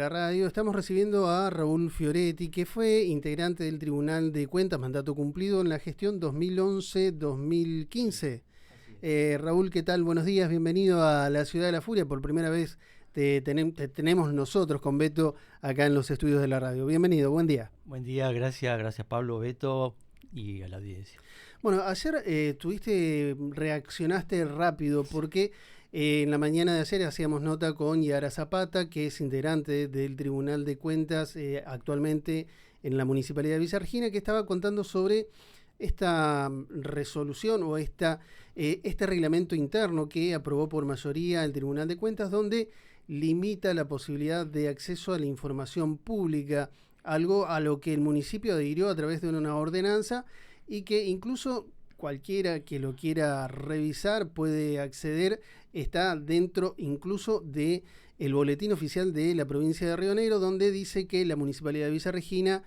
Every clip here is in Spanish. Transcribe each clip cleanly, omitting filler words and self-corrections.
La radio estamos recibiendo a Raúl Fioretti, que fue integrante del Tribunal de Cuentas, mandato cumplido en la gestión 2011-2015. Raúl, ¿qué tal? Buenos días, bienvenido a la Ciudad de la Furia. Por primera vez te tenemos nosotros con Beto acá en los estudios de la radio. Bienvenido, buen día. Buen día, gracias Pablo, Beto y a la audiencia. Bueno, ayer reaccionaste rápido porque en la mañana de ayer hacíamos nota con Yara Zapata, que es integrante del Tribunal de Cuentas actualmente en la Municipalidad de Villa Regina, que estaba contando sobre esta resolución o este reglamento interno que aprobó por mayoría el Tribunal de Cuentas, donde limita la posibilidad de acceso a la información pública, algo a lo que el municipio adhirió a través de una ordenanza y que incluso cualquiera que lo quiera revisar puede acceder, está dentro incluso de el boletín oficial de la provincia de Río Negro, donde dice que la Municipalidad de Villa Regina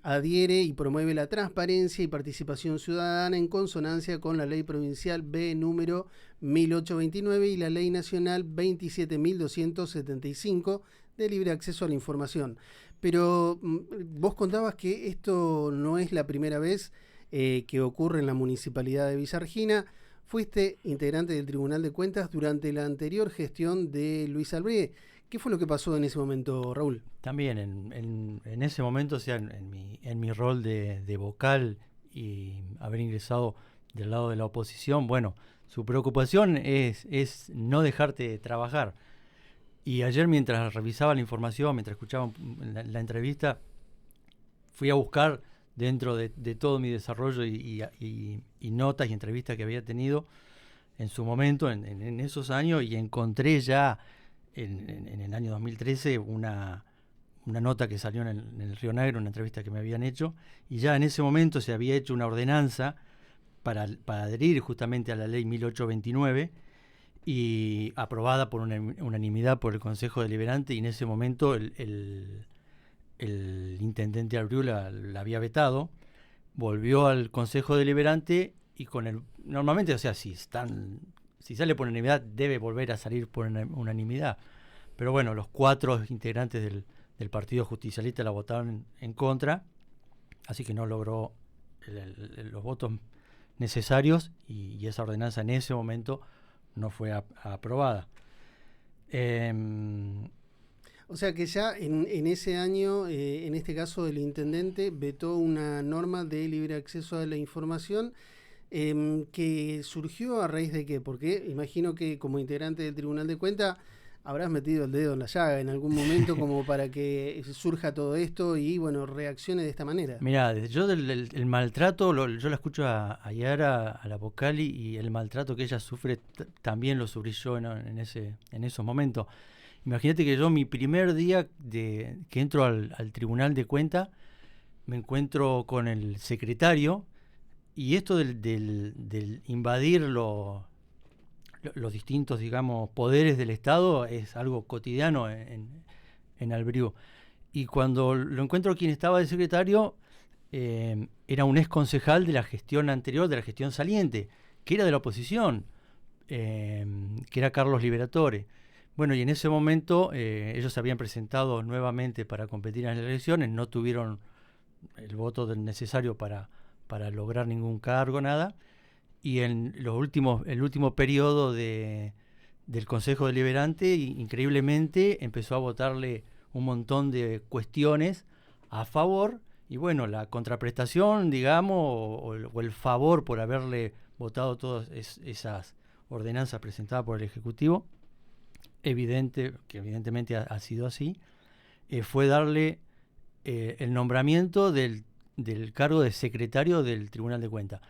adhiere y promueve la transparencia y participación ciudadana en consonancia con la Ley Provincial B número 1829 y la Ley Nacional 27.275 de libre acceso a la información. Pero vos contabas que esto no es la primera vez que ocurre en la Municipalidad de Villa Regina. Fuiste integrante del Tribunal de Cuentas durante la anterior gestión de Luis Albrie. ¿Qué fue lo que pasó en ese momento, Raúl? También en ese momento, o sea, en mi rol de vocal y haber ingresado del lado de la oposición, bueno, su preocupación es no dejarte trabajar. Y ayer, mientras revisaba la información, mientras escuchaba la entrevista, fui a buscar dentro de todo mi desarrollo y notas y entrevistas que había tenido en su momento, en esos años, y encontré ya en el año 2013 una nota que salió en el Río Negro, una entrevista que me habían hecho, y ya en ese momento se había hecho una ordenanza para adherir justamente a la ley 1829 y aprobada por unanimidad por el Consejo Deliberante, y en ese momento el intendente Abreu la había vetado, volvió al Consejo Deliberante y normalmente, o sea, si sale por unanimidad debe volver a salir por unanimidad, pero bueno, los 4 integrantes del Partido Justicialista la votaron en contra, así que no logró los votos necesarios y esa ordenanza en ese momento no fue aprobada. O sea que ya en ese año, en este caso el intendente vetó una norma de libre acceso a la información que surgió a raíz de qué, porque imagino que como integrante del Tribunal de Cuentas habrás metido el dedo en la llaga en algún momento como para que surja todo esto y bueno, reaccione de esta manera. Mirá, yo el maltrato, yo la escucho a Yara, a la vocal, y el maltrato que ella sufre también lo sufrí yo en esos momentos. Imagínate que yo mi primer día que entro al Tribunal de Cuentas me encuentro con el secretario, y esto del invadir los distintos, digamos, poderes del Estado es algo cotidiano en Albriú. Y cuando lo encuentro, quien estaba de secretario era un ex concejal de la gestión anterior, de la gestión saliente, que era de la oposición, que era Carlos Liberatore. Bueno, y en ese momento ellos se habían presentado nuevamente para competir en las elecciones, no tuvieron el voto necesario para lograr ningún cargo, nada, y en el último periodo del Consejo Deliberante, increíblemente, empezó a votarle un montón de cuestiones a favor, y bueno, la contraprestación, digamos, o el favor por haberle votado todas esas ordenanzas presentadas por el Ejecutivo, que evidentemente ha sido así, fue darle el nombramiento del cargo de secretario del Tribunal de Cuentas.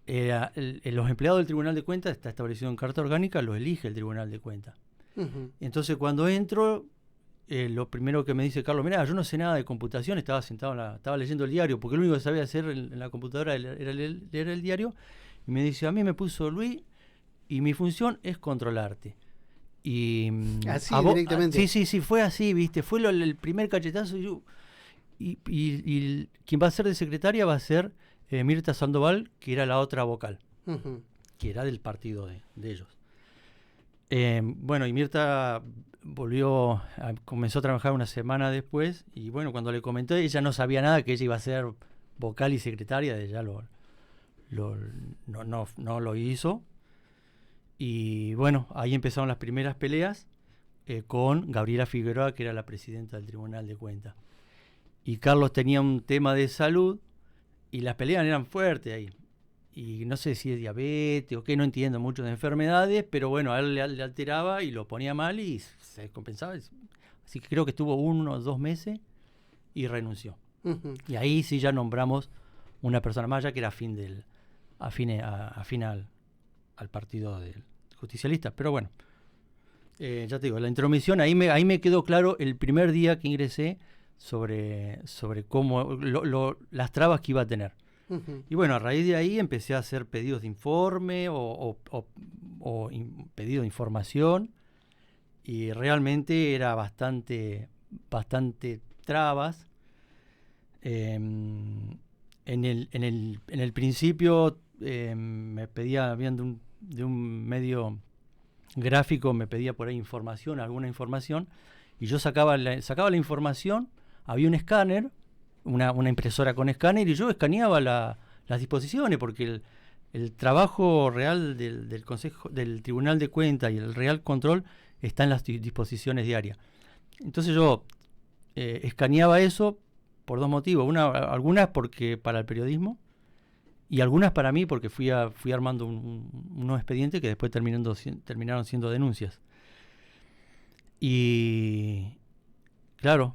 Los empleados del Tribunal de Cuentas, está establecido en Carta Orgánica, los elige el Tribunal de Cuentas. Uh-huh. Entonces, cuando entro, lo primero que me dice Carlos, mirá, yo no sé nada de computación, estaba sentado, estaba leyendo el diario, porque lo único que sabía hacer en la computadora era leer el diario, y me dice, a mí me puso Luis, y mi función es controlarte. Y así directamente. Sí, fue así, viste, fue el primer cachetazo, y quien va a ser de secretaria va a ser Mirta Sandoval, que era la otra vocal, uh-huh, que era del partido de ellos. Bueno, y Mirta comenzó a trabajar una semana después, y bueno, cuando le comenté, ella no sabía nada, que ella iba a ser vocal y secretaria, ella no lo hizo. Y bueno, ahí empezaron las primeras peleas con Gabriela Figueroa, que era la presidenta del Tribunal de Cuentas. Y Carlos tenía un tema de salud y las peleas eran fuertes ahí. Y no sé si es diabetes o qué, no entiendo mucho de enfermedades, pero bueno, a él le alteraba y lo ponía mal y se descompensaba. Así que creo que estuvo 1 o 2 meses y renunció. Uh-huh. Y ahí sí ya nombramos una persona más, ya que era afín al partido del justicialista. Pero bueno, ya te digo, la intromisión, ahí me quedó claro el primer día que ingresé sobre cómo las trabas que iba a tener. Uh-huh. Y bueno, a raíz de ahí empecé a hacer pedidos de informe o pedido de información, y realmente era bastante trabas. En el principio me pedía, viendo de un medio gráfico, me pedía por ahí alguna información, y yo sacaba la información, había un escáner, una impresora con escáner, y yo escaneaba las disposiciones, porque el trabajo real del Consejo, del Tribunal de Cuentas y el Real Control está en las disposiciones diarias. Entonces yo escaneaba eso por 2 motivos. Algunas porque para el periodismo, y algunas para mí porque fui armando unos expedientes que después terminaron siendo denuncias. Y claro,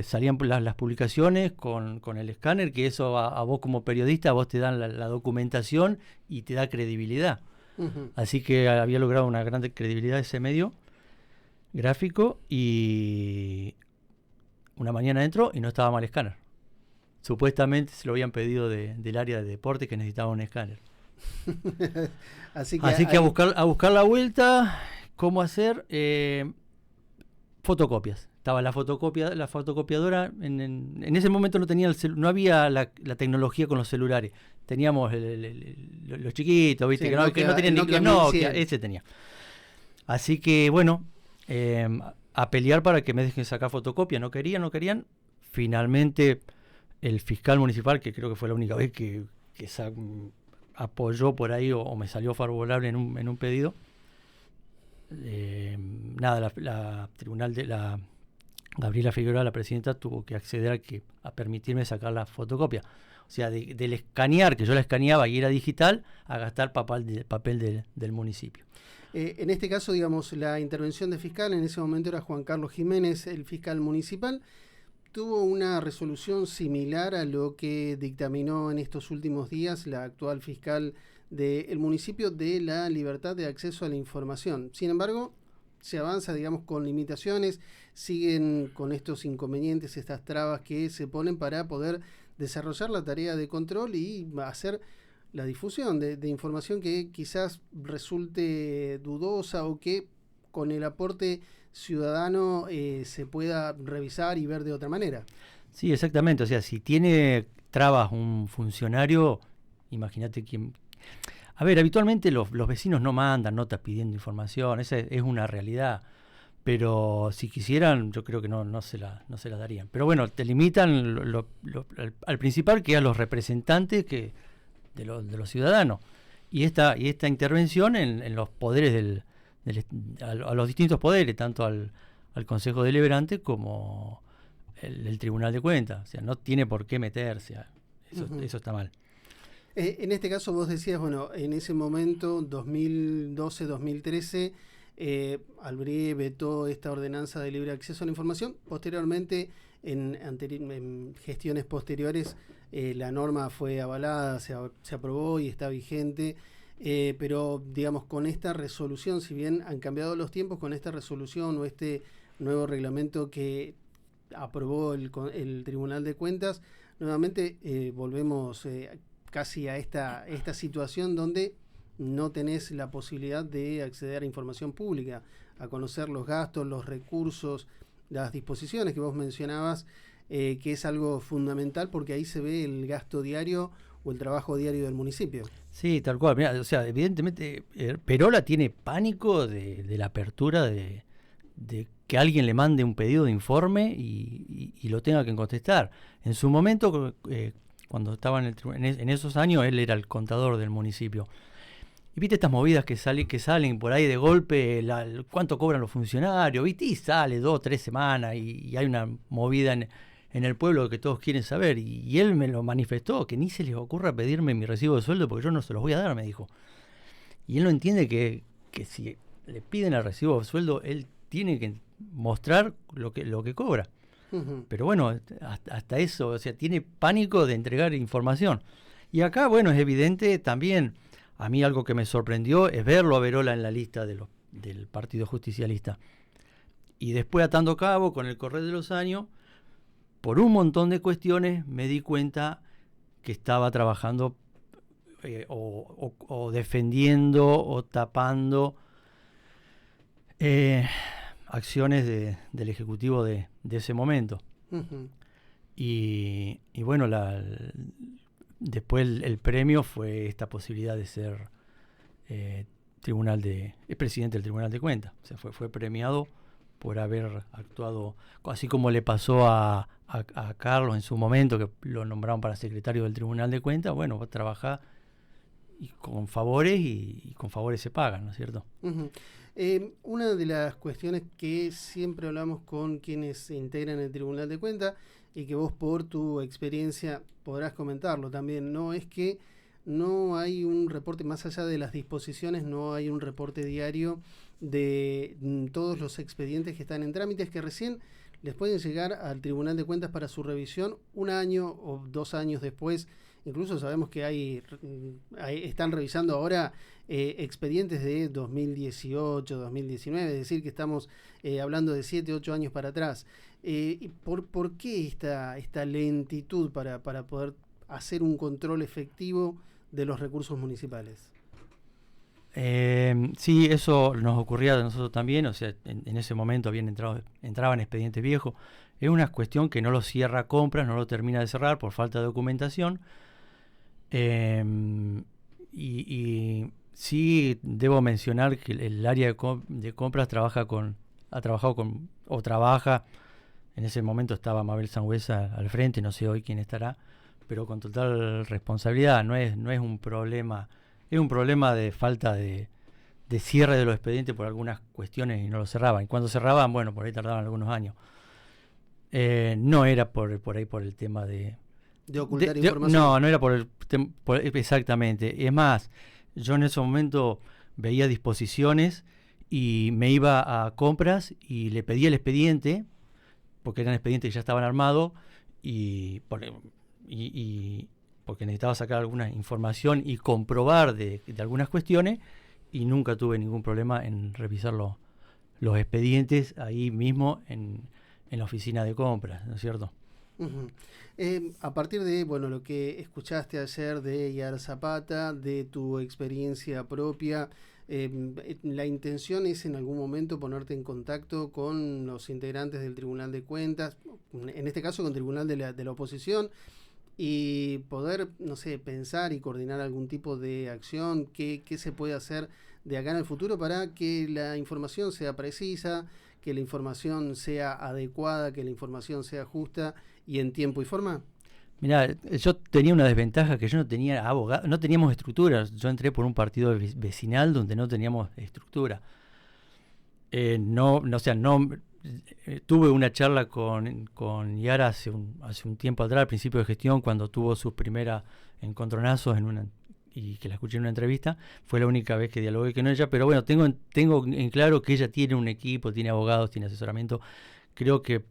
salían las publicaciones con el escáner, que eso a vos como periodista, a vos te dan la documentación y te da credibilidad. Uh-huh. Así que había logrado una gran credibilidad ese medio gráfico, y una mañana entró y no estaba mal el escáner. Supuestamente se lo habían pedido del área de deporte, que necesitaba un escáner. Así que a buscar la vuelta, ¿cómo hacer? Fotocopias. Estaba la fotocopiadora, en ese momento no había la tecnología con los celulares. Teníamos los chiquitos, ¿viste? Sí, que no tenían ni Nokia, ese tenía. Así que bueno, a pelear para que me dejen sacar fotocopia. No querían. Finalmente el fiscal municipal, que creo que fue la única vez que apoyó por ahí o me salió favorable en un pedido, la tribunal de la Gabriela Figueroa, la presidenta, tuvo que acceder a permitirme sacar la fotocopia. O sea, del escanear, que yo la escaneaba y era digital, a gastar papel del municipio. En este caso, digamos, la intervención de fiscal, en ese momento era Juan Carlos Jiménez, el fiscal municipal. Tuvo una resolución similar a lo que dictaminó en estos últimos días la actual fiscal del municipio, de la libertad de acceso a la información. Sin embargo, se avanza, digamos, con limitaciones, siguen con estos inconvenientes, estas trabas que se ponen para poder desarrollar la tarea de control y hacer la difusión de información que quizás resulte dudosa o que con el aporte ciudadano se pueda revisar y ver de otra manera. Sí, exactamente. O sea, si tiene trabas un funcionario, imagínate quién. A ver, habitualmente los vecinos no mandan notas pidiendo información, esa es una realidad. Pero si quisieran, yo creo que no se la darían. Pero bueno, te limitan al principal, que a los representantes de los ciudadanos. Y esta intervención en los poderes a los distintos poderes, tanto al Consejo Deliberante como el Tribunal de Cuentas. O sea, no tiene por qué meterse. Eso está mal. En este caso vos decías, bueno, en ese momento, 2012-2013, Albrié vetó esta ordenanza de libre acceso a la información. Posteriormente, en gestiones posteriores, la norma fue avalada, se aprobó y está vigente. Pero digamos, con esta resolución, si bien han cambiado los tiempos, con esta resolución o este nuevo reglamento que aprobó el Tribunal de Cuentas, nuevamente volvemos casi a esta situación donde no tenés la posibilidad de acceder a información pública, a conocer los gastos, los recursos, las disposiciones que vos mencionabas, que es algo fundamental porque ahí se ve el gasto diario o el trabajo diario del municipio. Sí, tal cual. Mirá, o sea, evidentemente Perola tiene pánico de la apertura de de que alguien le mande un pedido de informe y lo tenga que contestar. En su momento, cuando estaba en esos años, él era el contador del municipio. Y viste estas movidas que salen por ahí de golpe, cuánto cobran los funcionarios, ¿viste? Y sale 2 o 3 semanas y hay una movida en el pueblo que todos quieren saber. Y él me lo manifestó, que ni se les ocurra pedirme mi recibo de sueldo porque yo no se los voy a dar, me dijo. Y él no entiende que si le piden el recibo de sueldo, él tiene que mostrar lo que cobra. Uh-huh. Pero bueno, hasta eso, o sea, tiene pánico de entregar información. Y acá, bueno, es evidente también, a mí algo que me sorprendió es verlo a Verola en la lista del Partido Justicialista. Y después, atando cabo, con el correr de los años, por un montón de cuestiones me di cuenta que estaba trabajando o defendiendo o tapando acciones del Ejecutivo de ese momento. Uh-huh. Y bueno, después el premio fue esta posibilidad de ser presidente del Tribunal de Cuentas. O sea, fue premiado por haber actuado, así como le pasó a Carlos en su momento, que lo nombraron para secretario del Tribunal de Cuentas. Bueno, va a trabajar con favores y con favores se pagan, ¿no es cierto? Uh-huh. Una de las cuestiones que siempre hablamos con quienes se integran en el Tribunal de Cuentas, y que vos por tu experiencia podrás comentarlo también, ¿no? Es que no hay un reporte, más allá de las disposiciones, no hay un reporte diario de todos los expedientes que están en trámites, que recién les pueden llegar al Tribunal de Cuentas para su revisión 1 año o 2 años después. Incluso sabemos que están revisando ahora expedientes de 2018, 2019, es decir, que estamos hablando de 7, 8 años para atrás. ¿Por qué esta lentitud para poder hacer un control efectivo de los recursos municipales? Sí, eso nos ocurría a nosotros también, o sea, en ese momento entraban expedientes viejos. Es una cuestión que no lo cierra compras, no lo termina de cerrar por falta de documentación. Y sí debo mencionar que el área de compras trabaja en ese momento estaba Mabel Sangüesa al frente, no sé hoy quién estará, pero con total responsabilidad. No es un problema, es un problema de falta de cierre de los expedientes por algunas cuestiones y no lo cerraban. Y cuando cerraban, bueno, por ahí tardaban algunos años. No era por ahí por el tema de ocultar información. No era por exactamente. Es más, yo en ese momento veía disposiciones y me iba a compras y le pedía el expediente, porque eran expedientes que ya estaban armados, y porque necesitaba sacar alguna información y comprobar de algunas cuestiones, y nunca tuve ningún problema en revisar los expedientes ahí mismo en la oficina de compras, ¿no es cierto? Uh-huh. A partir de lo que escuchaste ayer de Yara Zapata, de tu experiencia propia, la intención es en algún momento ponerte en contacto con los integrantes del Tribunal de Cuentas, en este caso con el Tribunal de la Oposición, y poder, no sé, pensar y coordinar algún tipo de acción, qué se puede hacer de acá en el futuro para que la información sea precisa, que la información sea adecuada, que la información sea justa y en tiempo y forma. Mirá, yo tenía una desventaja, que yo no tenía abogado, no teníamos estructura. Yo entré por un partido vecinal donde no teníamos estructura. Tuve una charla con Yara hace un tiempo atrás, al principio de gestión, cuando tuvo sus primeros encontronazos y que la escuché en una entrevista. Fue la única vez que dialogué con ella, pero bueno, tengo en claro que ella tiene un equipo, tiene abogados, tiene asesoramiento. Creo que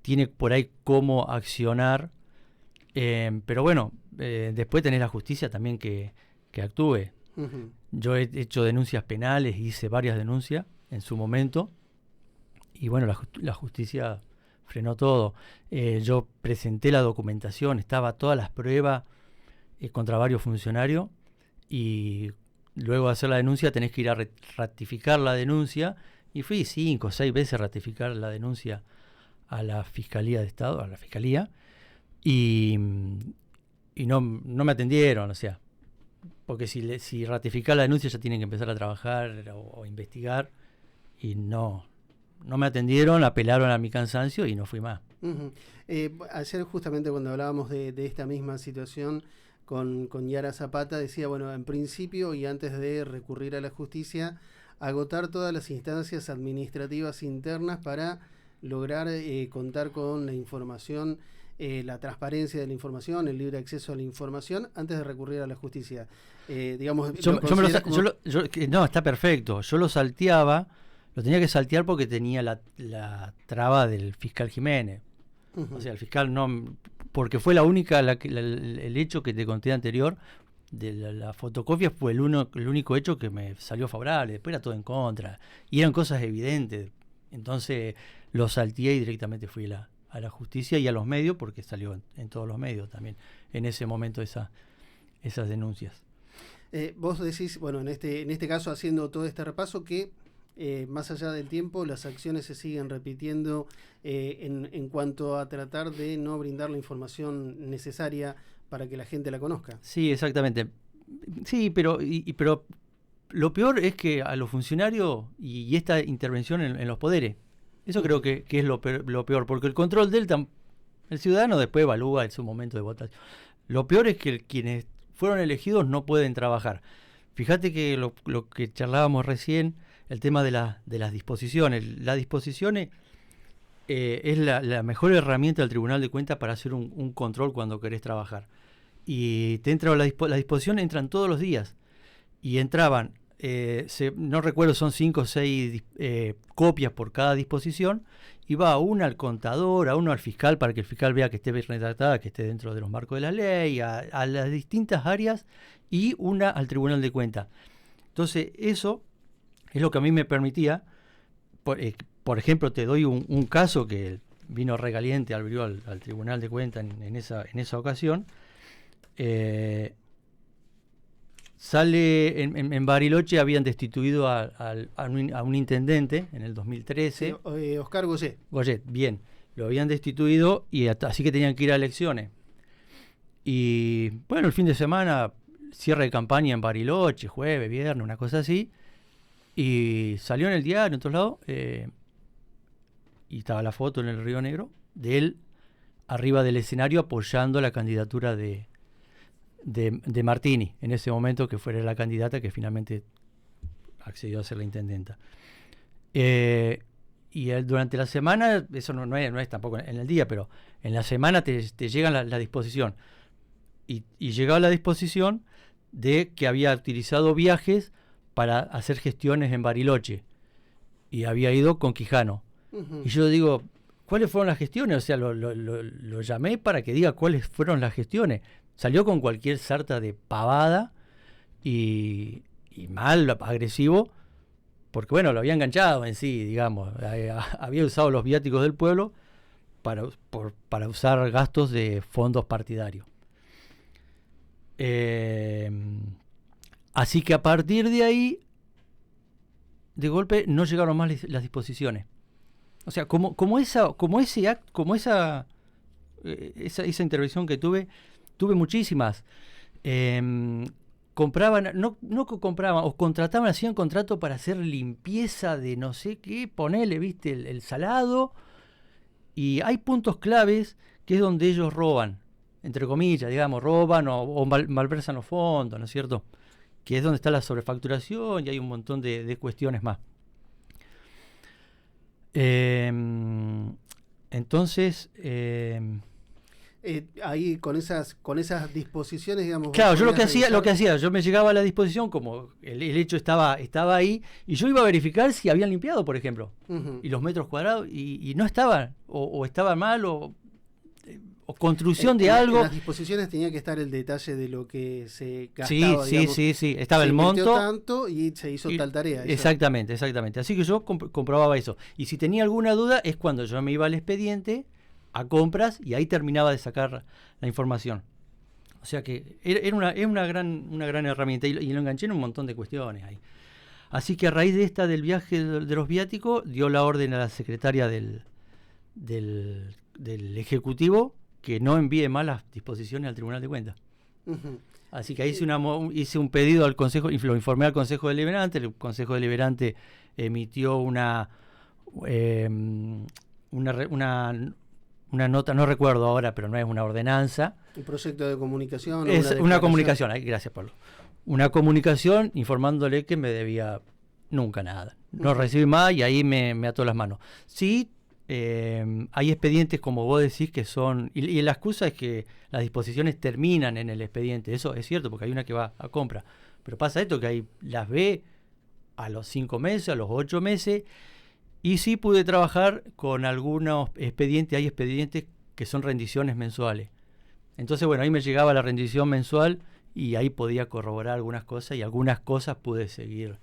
tiene por ahí cómo accionar, pero bueno, después tenés la justicia también que actúe. Uh-huh. Yo he hecho denuncias penales, hice varias denuncias en su momento, y bueno, la justicia frenó todo. Yo presenté la documentación, estaba todas las pruebas contra varios funcionarios, y luego de hacer la denuncia tenés que ir a ratificar la denuncia, y fui 5 o 6 veces a ratificar la denuncia a la Fiscalía de Estado, a la Fiscalía, y no me atendieron, o sea, porque si ratificar la denuncia ya tienen que empezar a trabajar o investigar, y no no me atendieron, apelaron a mi cansancio y no fui más. Uh-huh. Ayer justamente cuando hablábamos de esta misma situación con Yara Zapata, decía, bueno, en principio y antes de recurrir a la justicia, agotar todas las instancias administrativas internas para lograr contar con la información, la transparencia de la información, el libre acceso a la información, antes de recurrir a la justicia. Digamos, no, está perfecto. Yo lo salteaba, lo tenía que saltear porque tenía la traba del fiscal Jiménez. Uh-huh. O sea, el fiscal no, porque fue la única, el hecho que te conté anterior, de la fotocopia fue el único hecho que me salió favorable, después era todo en contra, y eran cosas evidentes. Entonces lo salteé y directamente fui a la justicia y a los medios, porque salió en todos los medios también, en ese momento esas denuncias. Vos decís, bueno, en este caso, haciendo todo este repaso, que más allá del tiempo, las acciones se siguen repitiendo en cuanto a tratar de no brindar la información necesaria para que la gente la conozca. Sí, exactamente. Sí, pero lo peor es que a los funcionarios y esta intervención en los poderes, eso creo que es lo peor, porque el control el ciudadano después evalúa en su momento de votación. Lo peor es que quienes fueron elegidos no pueden trabajar. Fíjate que lo que charlábamos recién, el tema de las disposiciones. Las disposiciones es la mejor herramienta del Tribunal de Cuentas para hacer un control cuando querés trabajar. Y te entra la disposición, entran todos los días. Y entraban, no recuerdo, son 5 o 6 copias por cada disposición. Y va una al contador, a uno al fiscal, para que el fiscal vea que esté bien redactada, que esté dentro de los marcos de la ley, a las distintas áreas, y una al Tribunal de Cuentas. Entonces, eso es lo que a mí me permitía, por ejemplo, te doy un caso que vino recaliente, abrió al Tribunal de Cuentas en esa ocasión. Sale en Bariloche, habían destituido a un intendente en el 2013. Sí, Oscar Goyet. Goyet, bien. Lo habían destituido y así que tenían que ir a elecciones. Y bueno, el fin de semana, cierre de campaña en Bariloche, jueves, viernes, una cosa así. Y salió en el diario, en todos lados, y estaba la foto en el Río Negro de él arriba del escenario apoyando la candidatura de Martini, en ese momento, que fuera la candidata que finalmente accedió a ser la intendenta. Y durante la semana, eso no es tampoco en el día, pero en la semana te llega la disposición. Y llegaba la disposición de que había utilizado viajes para hacer gestiones en Bariloche. Y había ido con Quijano. Uh-huh. Y yo digo, ¿cuáles fueron las gestiones? O sea, lo llamé para que diga cuáles fueron las gestiones. Salió con cualquier sarta de pavada y mal, agresivo, porque bueno, lo había enganchado en sí, digamos. Había usado los viáticos del pueblo para usar gastos de fondos partidarios. Así que a partir de ahí, de golpe, no llegaron más las disposiciones. O sea, como esa intervención que tuve muchísimas. Compraban, no compraban, o contrataban, hacían contrato para hacer limpieza de no sé qué, ponele, viste, el salado. Y hay puntos claves que es donde ellos roban, entre comillas, digamos, roban o malversan los fondos, ¿no es cierto? Que es donde está la sobrefacturación y hay un montón de cuestiones más. Entonces, ahí con esas disposiciones, digamos. Claro, yo lo que hacía, yo me llegaba a la disposición, como el hecho estaba ahí, y yo iba a verificar si habían limpiado, por ejemplo, uh-huh, y los metros cuadrados, y no estaban, o estaba mal, o construcción de algo. En las disposiciones tenía que estar el detalle de lo que se gastaba. Sí, estaba el monto. Tanto y se hizo tal tarea. Exactamente. Así que yo comprobaba eso. Y si tenía alguna duda es cuando yo me iba al expediente a compras y ahí terminaba de sacar la información. O sea que es una gran herramienta y lo enganché en un montón de cuestiones ahí. Así que a raíz del viaje de los viáticos dio la orden a la secretaria del Ejecutivo que no envíe más las disposiciones al Tribunal de Cuentas. Uh-huh. Así que ahí hice un pedido al Consejo, lo informé al Consejo Deliberante, el Consejo Deliberante emitió una una nota, no recuerdo ahora, pero no es una ordenanza. Un proyecto de comunicación. Es una comunicación, gracias Pablo. Una comunicación informándole que me debía nunca nada. No recibí más y ahí me ató las manos. Sí, hay expedientes, como vos decís, que son... Y la excusa es que las disposiciones terminan en el expediente. Eso es cierto, porque hay una que va a compra. Pero pasa esto, que ahí las ve a los 5 meses, a los 8 meses... Y sí pude trabajar con algunos expedientes, hay expedientes que son rendiciones mensuales. Entonces, bueno, ahí me llegaba la rendición mensual y ahí podía corroborar algunas cosas y algunas cosas pude seguir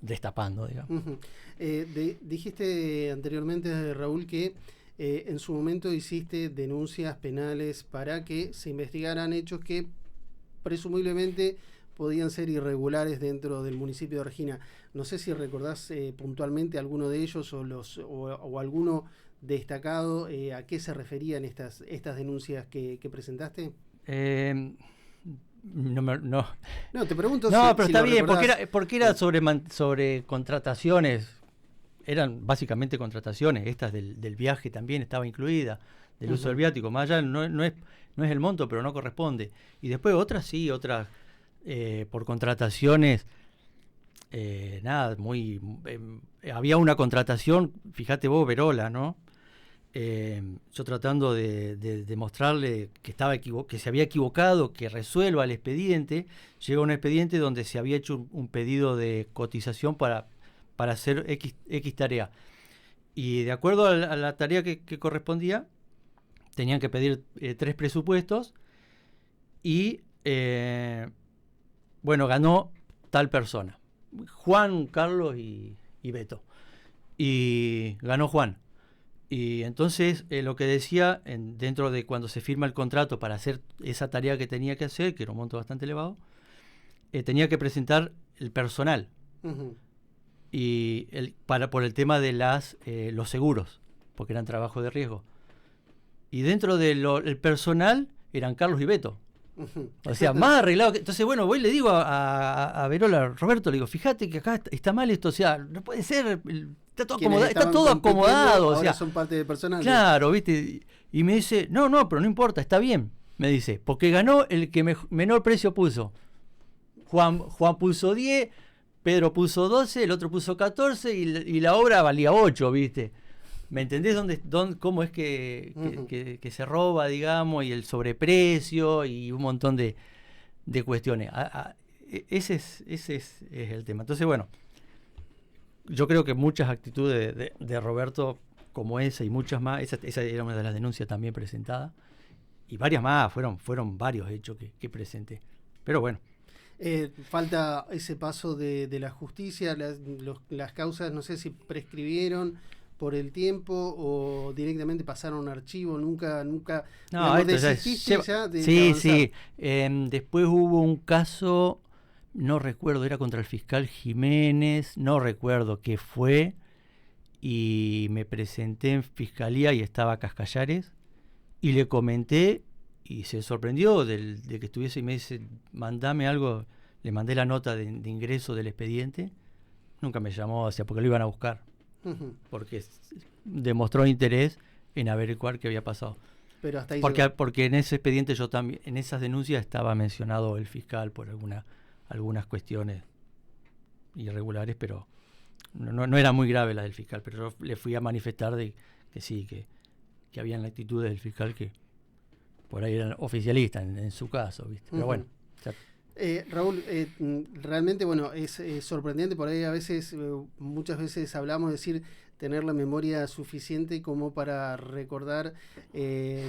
destapando, digamos. Dijiste anteriormente, Raúl, que en su momento hiciste denuncias penales para que se investigaran hechos que presumiblemente podían ser irregulares dentro del municipio de Argina. No sé si recordás puntualmente alguno de ellos o alguno destacado, a qué se referían estas denuncias que presentaste. No, te pregunto. No, pero está bien, porque era sobre contrataciones. Eran básicamente contrataciones. Estas del viaje también estaba incluida, del uso del viático. Más allá no es el monto, pero no corresponde. Y después otras sí, otras por contrataciones. Había una contratación, fíjate vos, Verola, ¿no? Yo tratando de demostrarle que se había equivocado, que resuelva el expediente. Llega un expediente donde se había hecho un pedido de cotización para hacer X tarea. Y de acuerdo a la tarea que correspondía, tenían que pedir 3 presupuestos y, bueno, ganó tal persona. Juan, Carlos y Beto. Y ganó Juan. Y entonces lo que decía, dentro de cuando se firma el contrato para hacer esa tarea que tenía que hacer, que era un monto bastante elevado, tenía que presentar el personal. Y por el tema de los seguros, porque eran trabajos de riesgo. Y dentro del personal eran Carlos y Beto. O sea, más arreglado. Entonces, bueno, voy y le digo a Verola, Roberto, le digo, fíjate que acá está mal esto, o sea, no puede ser, está todo acomodado. O sea, son parte del personal. Claro, ¿viste? Y me dice, no, pero no importa, está bien, me dice, porque ganó el que menor precio puso. Juan puso 10, Pedro puso 12, el otro puso 14 y la obra valía 8, ¿viste? ¿Me entendés cómo es que se roba, digamos, y el sobreprecio y un montón de cuestiones? Ese es el tema. Entonces, bueno, yo creo que muchas actitudes de Roberto como esa y muchas más, esa era una de las denuncias también presentadas, y varias más, fueron varios hechos que presenté. Pero bueno. Falta ese paso de la justicia, las causas, no sé si prescribieron por el tiempo o directamente pasaron a un archivo, nunca no, desististe ya de sí, avanzar. Sí. Después hubo un caso, no recuerdo, era contra el fiscal Jiménez, no recuerdo qué fue, y me presenté en fiscalía y estaba Cascallares, y le comenté, y se sorprendió de que estuviese, y me dice, mandame algo, le mandé la nota de ingreso del expediente, nunca me llamó, o sea, porque lo iban a buscar. Porque demostró interés en averiguar qué había pasado. Pero hasta ahí porque en ese expediente yo también, en esas denuncias estaba mencionado el fiscal por algunas cuestiones irregulares, pero no era muy grave la del fiscal, pero yo le fui a manifestar que sí, que habían actitudes del fiscal que por ahí eran oficialistas en su caso, ¿viste? Pero bueno. O sea, Raúl, realmente, bueno, es sorprendente, por ahí muchas veces hablamos de decir tener la memoria suficiente como para recordar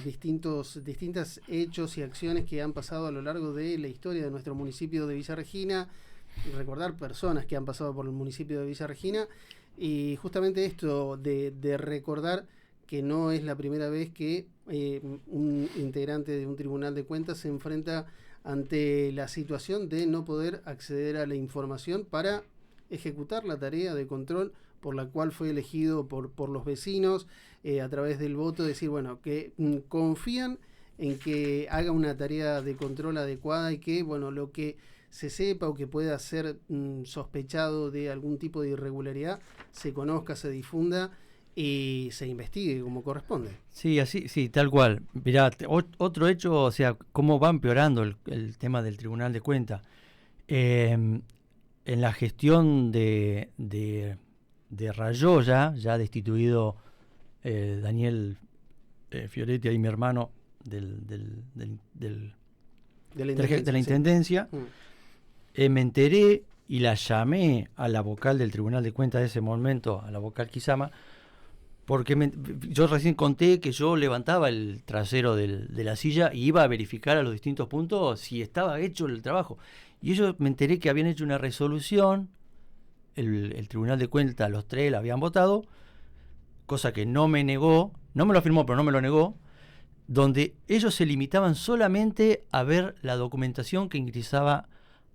distintos hechos y acciones que han pasado a lo largo de la historia de nuestro municipio de Villa Regina, recordar personas que han pasado por el municipio de Villa Regina, y justamente esto de recordar que no es la primera vez que un integrante de un tribunal de cuentas se enfrenta ante la situación de no poder acceder a la información para ejecutar la tarea de control por la cual fue elegido por los vecinos a través del voto, decir, bueno, que confían en que haga una tarea de control adecuada y que, bueno, lo que se sepa o que pueda ser sospechado de algún tipo de irregularidad, se conozca, se difunda y se investigue como corresponde. Sí, así, sí, tal cual. Mirá, otro hecho, o sea, cómo va empeorando el tema del Tribunal de Cuentas. En la gestión de Rayó, ya destituido Daniel Fioretti y mi hermano de la Intendencia, me enteré y la llamé a la vocal del Tribunal de Cuentas de ese momento, a la vocal Quisama, porque yo recién conté que yo levantaba el trasero de la silla y iba a verificar a los distintos puntos si estaba hecho el trabajo. Y ellos me enteré que habían hecho una resolución, el Tribunal de Cuentas, los tres la habían votado, cosa que no me negó, no me lo afirmó, pero no me lo negó, donde ellos se limitaban solamente a ver la documentación que ingresaba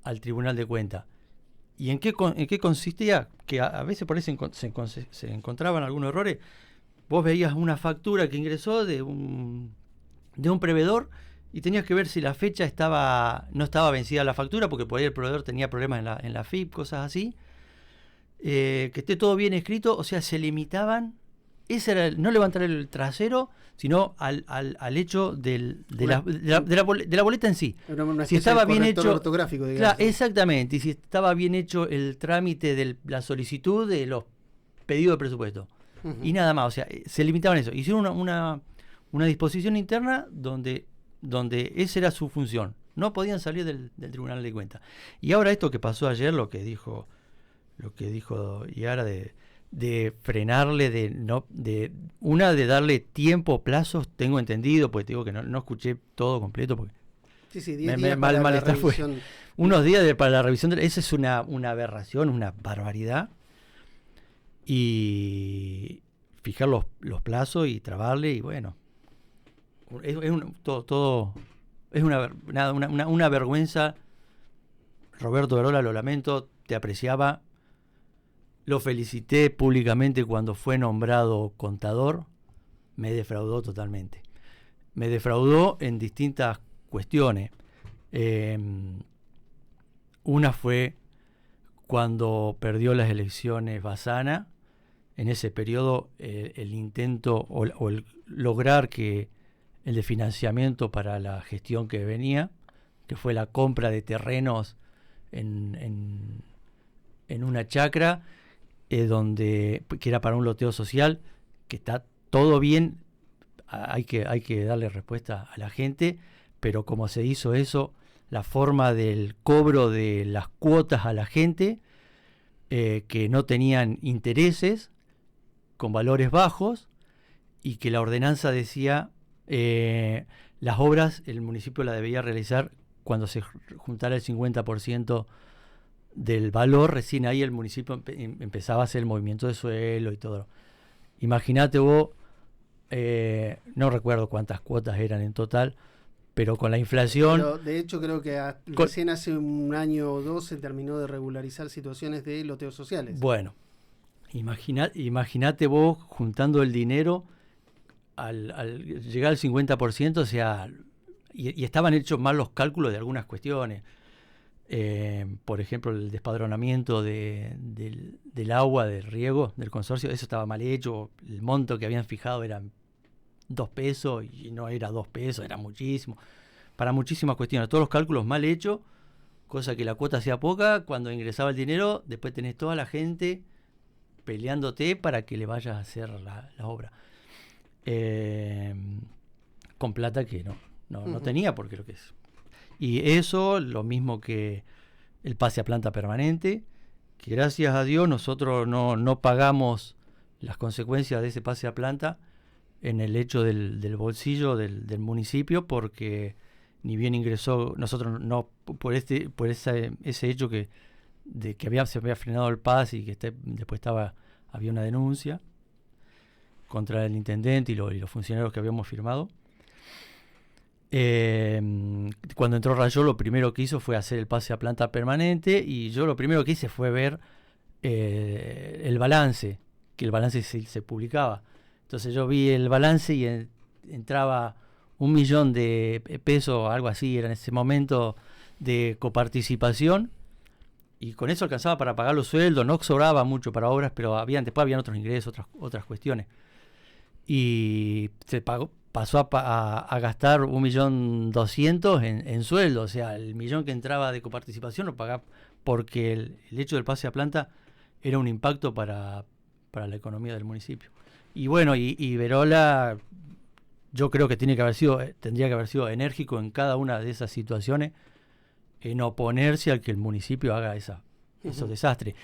al Tribunal de Cuentas. ¿Y en qué consistía? Que a veces por ahí se encontraban algunos errores. Vos veías una factura que ingresó de un proveedor y tenías que ver si la fecha no estaba vencida la factura, porque por ahí el proveedor tenía problemas en la FIP, cosas así. Que esté todo bien escrito, o sea, se limitaban. Ese era no levantar el trasero, sino al hecho de la boleta en sí. Si estaba bien hecho ortográfico, digamos. Claro, exactamente, y si estaba bien hecho el trámite de la solicitud de los pedidos de presupuesto. Uh-huh. Y nada más, o sea, se limitaban a eso. Hicieron una disposición interna donde esa era su función. No podían salir del Tribunal de Cuentas. Y ahora esto que pasó ayer, lo que dijo Yara de frenarle, de darle tiempo, plazos, tengo entendido, pues te digo que no escuché todo completo, porque 10 días para la revisión. Fue unos días para la revisión, esa es una aberración, una barbaridad, y fijar los plazos y trabarle, y bueno, todo es una vergüenza. Roberto Verola, lo lamento, te apreciaba. Lo felicité públicamente cuando fue nombrado contador. Me defraudó totalmente. Me defraudó en distintas cuestiones. Una fue cuando perdió las elecciones Bassana. En ese periodo el intento o el lograr que el de financiamiento para la gestión que venía, que fue la compra de terrenos en una chacra, que era para un loteo social, que está todo bien, hay que darle respuesta a la gente, pero como se hizo eso, la forma del cobro de las cuotas a la gente, que no tenían intereses, con valores bajos, y que la ordenanza decía las obras el municipio la debía realizar cuando se juntara el 50% del valor. Recién ahí el municipio empezaba a hacer el movimiento de suelo y todo. Imagínate vos, no recuerdo cuántas cuotas eran en total, pero con la inflación... Pero de hecho creo que recién hace un año o dos se terminó de regularizar situaciones de loteos sociales. Bueno, imagínate vos juntando el dinero al llegar al 50%, o sea, y estaban hechos mal los cálculos de algunas cuestiones. Por ejemplo, el despadronamiento del agua, del riego, del consorcio, eso estaba mal hecho. El monto que habían fijado eran 2 pesos y no era 2 pesos, era muchísimo. Para muchísimas cuestiones, todos los cálculos mal hechos, cosa que la cuota sea poca. Cuando ingresaba el dinero, después tenés toda la gente peleándote para que le vayas a hacer la obra. Con plata que no tenía, porque lo que es. Y eso, lo mismo que el pase a planta permanente, que gracias a Dios nosotros no pagamos las consecuencias de ese pase a planta en el hecho del bolsillo del municipio, porque ni bien ingresó, nosotros no, por ese hecho que se había frenado el pase y que después había una denuncia contra el intendente y los funcionarios que habíamos firmado. Cuando entró Rayó, lo primero que hizo fue hacer el pase a planta permanente, y yo lo primero que hice fue ver el balance, que el balance se publicaba. Entonces yo vi el balance y entraba 1 millón de pesos, algo así era en ese momento, de coparticipación, y con eso alcanzaba para pagar los sueldos, no sobraba mucho para obras, pero después habían otros ingresos, otras cuestiones. Y se pasó a gastar 1.200.000 en sueldo, o sea, el millón que entraba de coparticipación lo pagaba, porque el hecho del pase a planta era un impacto para la economía del municipio. Y bueno, y Verola, yo creo que tendría que haber sido enérgico en cada una de esas situaciones, en oponerse al que el municipio haga esos desastres.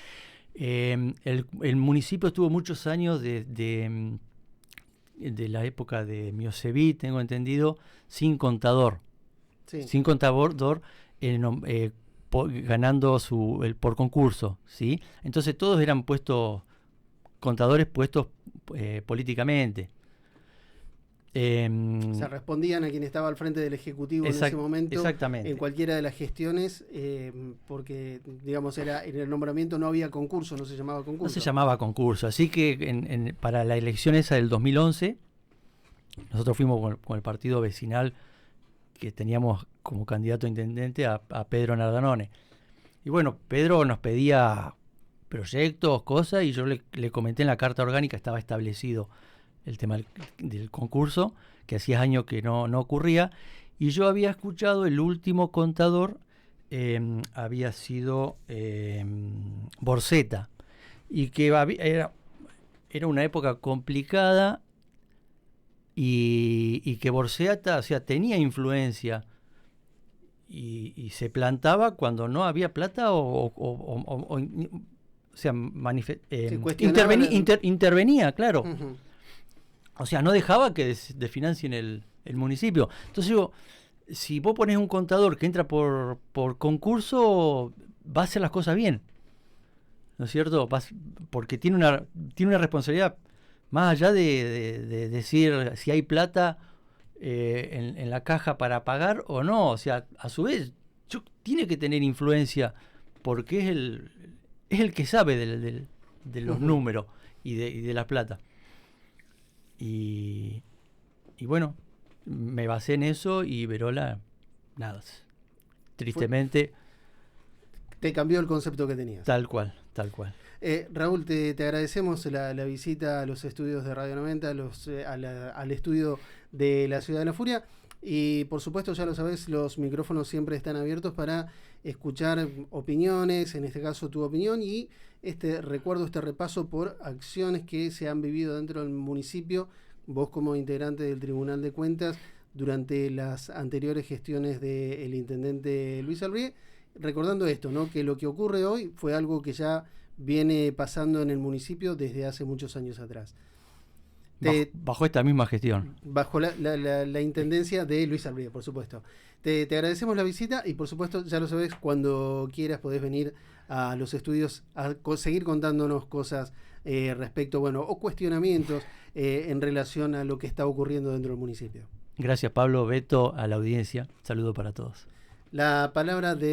El municipio estuvo muchos años de la época de Miocevit, tengo entendido, sin contador. Sí. Sin contador, ganando por concurso, ¿sí? Entonces todos eran contadores puestos políticamente. Se respondían a quien estaba al frente del Ejecutivo en ese momento, exactamente, en cualquiera de las gestiones, porque, digamos, en el nombramiento no había concurso, no se llamaba concurso. No se llamaba concurso, así que para la elección esa del 2011, nosotros fuimos con el partido vecinal, que teníamos como candidato a intendente a Pedro Nardanone. Y bueno, Pedro nos pedía proyectos, cosas, y yo le comenté en la carta orgánica, estaba establecido el tema del concurso, que hacía años que no ocurría, y yo había escuchado el último contador, había sido Borsetta, y que era una época complicada, y que Borsetta, o sea, tenía influencia, y se plantaba cuando no había plata, o sea, intervenía, claro. Uh-huh. O sea, no dejaba que desfinancien el municipio. Entonces digo, si vos ponés un contador que entra por concurso, va a hacer las cosas bien, ¿no es cierto? Porque tiene una responsabilidad más allá de decir si hay plata en la caja para pagar o no. O sea, a su vez, tiene que tener influencia, porque es el que sabe de los números y de la plata. Y bueno, me basé en eso, y Verola, nada, tristemente... Te cambió el concepto que tenías. Tal cual. Raúl, te agradecemos la visita a los estudios de Radio 90, al estudio de la Ciudad de la Furia, y por supuesto, ya lo sabés, los micrófonos siempre están abiertos para escuchar opiniones, en este caso tu opinión, y este repaso por acciones que se han vivido dentro del municipio, vos como integrante del Tribunal de Cuentas durante las anteriores gestiones del intendente Luis Albrié, recordando esto, ¿no? Que lo que ocurre hoy fue algo que ya viene pasando en el municipio desde hace muchos años atrás. Bajo esta misma gestión. Bajo la intendencia de Luis Albrié, por supuesto. Te agradecemos la visita, y por supuesto, ya lo sabés, cuando quieras podés venir a los estudios a seguir contándonos cosas respecto, o cuestionamientos en relación a lo que está ocurriendo dentro del municipio. Gracias, Pablo, Beto, a la audiencia. Saludo para todos. La palabra de